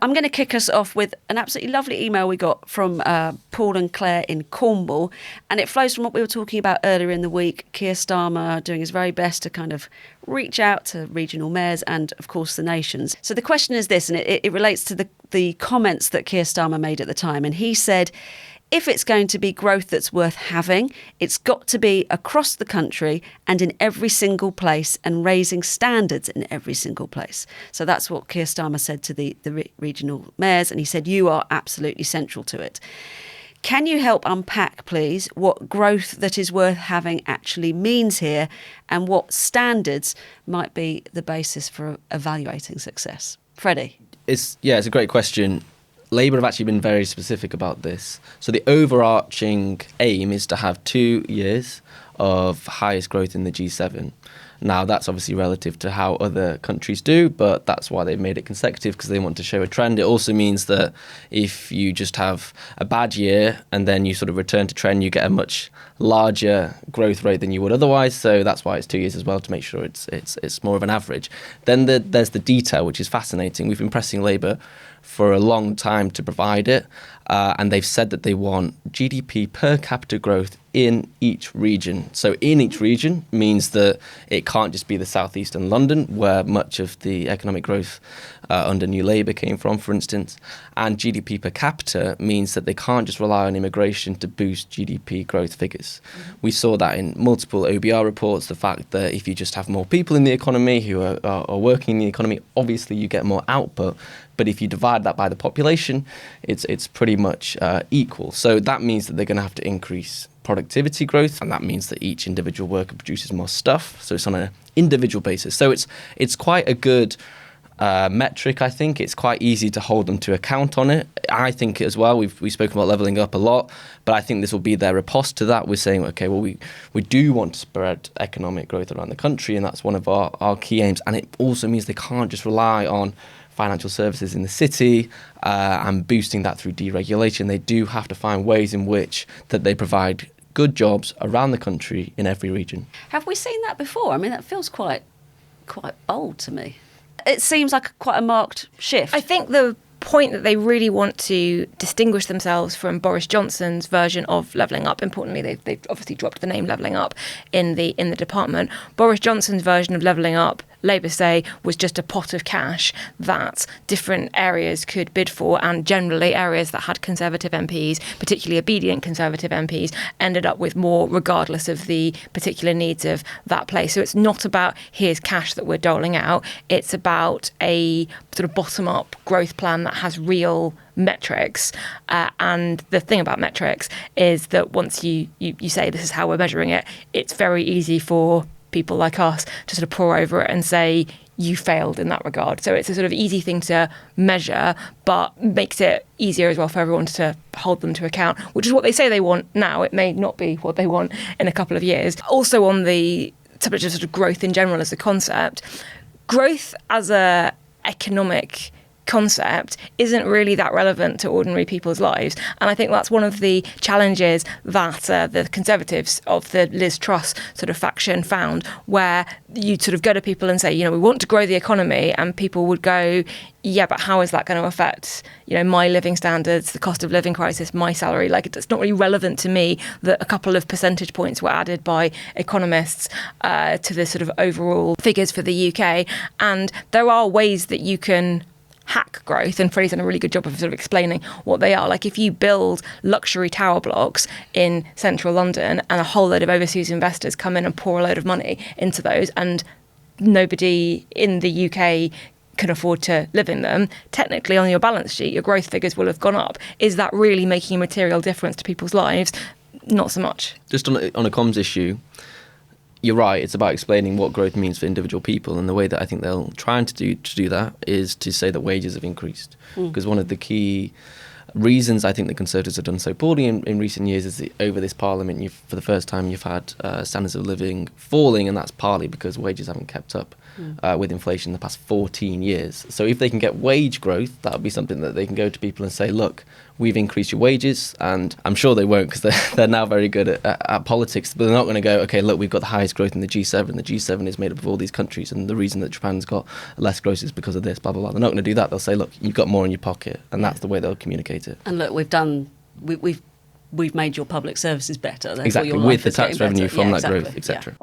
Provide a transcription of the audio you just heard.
I'm going to kick us off with an absolutely lovely email we got from Paul and Claire in Cornwall, and it flows from what we were talking about earlier in the week. Keir Starmer doing his very best to kind of reach out to regional mayors and, of course, the nations. So the question is this, and it relates to the comments that Keir Starmer made at the time, and he said, if it's going to be growth that's worth having, it's got to be across the country and in every single place and raising standards in every single place. So that's what Keir Starmer said to the regional mayors, and he said, you are absolutely central to it. Can you help unpack, please, what growth that is worth having actually means here and what standards might be the basis for evaluating success? Freddie? It's a great question. Labour have actually been very specific about this. So the overarching aim is to have 2 years of highest growth in the G7. Now, that's obviously relative to how other countries do, but that's why they've made it consecutive, because they want to show a trend. It also means that if you just have a bad year and then you sort of return to trend, you get a much larger growth rate than you would otherwise. So that's why it's 2 years as well, to make sure it's more of an average. Then there's the detail, which is fascinating. We've been pressing Labour for a long time to provide it, and they've said that they want GDP per capita growth in each region. So in each region means that it can't just be the southeast and London, where much of the economic growth under New Labour came from, for instance. And GDP per capita means that they can't just rely on immigration to boost GDP growth figures. We saw that in multiple OBR reports, the fact that if you just have more people in the economy who are working in the economy, obviously you get more output. But if you divide that by the population, it's pretty much equal. So that means that they're going to have to increase productivity growth, and that means that each individual worker produces more stuff. So it's on an individual basis. So it's quite a good metric, I think. It's quite easy to hold them to account on it. I think as well, we've spoken about levelling up a lot, but I think this will be their riposte to that. We're saying, okay, well, we do want to spread economic growth around the country, and that's one of our key aims. And it also means they can't just rely on financial services in the city and boosting that through deregulation. They do have to find ways in which that they provide good jobs around the country in every region. Have we seen that before? I mean, that feels quite bold to me. It seems like quite a marked shift. I think the point that they really want to distinguish themselves from Boris Johnson's version of levelling up. Importantly, they've obviously dropped the name levelling up in the department. Boris Johnson's version of levelling up, Labour say, was just a pot of cash that different areas could bid for, and generally areas that had Conservative MPs, particularly obedient Conservative MPs, ended up with more regardless of the particular needs of that place. So it's not about here's cash that we're doling out. It's about a sort of bottom-up growth plan that has real metrics. And the thing about metrics is that once you say this is how we're measuring it, it's very easy for people like us to sort of pore over it and say you failed in that regard. So it's a sort of easy thing to measure, but makes it easier as well for everyone to hold them to account, which is what they say they want now. It may not be what they want in a couple of years. Also, on the subject of sort of growth in general as a concept, growth as a economic concept isn't really that relevant to ordinary people's lives. And I think that's one of the challenges that the Conservatives of the Liz Truss sort of faction found, where you'd sort of go to people and say, we want to grow the economy, and people would go, yeah, but how is that going to affect, my living standards, the cost of living crisis, my salary? Like, it's not really relevant to me that a couple of percentage points were added by economists to the sort of overall figures for the UK. And there are ways that you can hack growth, and Freddie's done a really good job of sort of explaining what they are. Like, if you build luxury tower blocks in central London and a whole load of overseas investors come in and pour a load of money into those, and nobody in the UK can afford to live in them, technically on your balance sheet, your growth figures will have gone up. Is that really making a material difference to people's lives? Not so much. Just on a comms issue, you're right, it's about explaining what growth means for individual people, and the way that I think they'll try to do that is to say that wages have increased. Because one of the key reasons I think the Conservatives have done so poorly in recent years is that over this Parliament, for the first time, you've had standards of living falling, and that's partly because wages haven't kept up with inflation in the past 14 years. So if they can get wage growth, that would be something that they can go to people and say, look, we've increased your wages, and I'm sure they won't because they're now very good at politics, but they're not going to go, okay, look, we've got the highest growth in the G7. The G7 is made up of all these countries, and the reason that Japan's got less growth is because of this, blah, blah, blah. They're not going to do that. They'll say, look, you've got more in your pocket, and that's the way they'll communicate it. And look, we've made your public services better. Exactly, with the tax revenue from that growth, etc.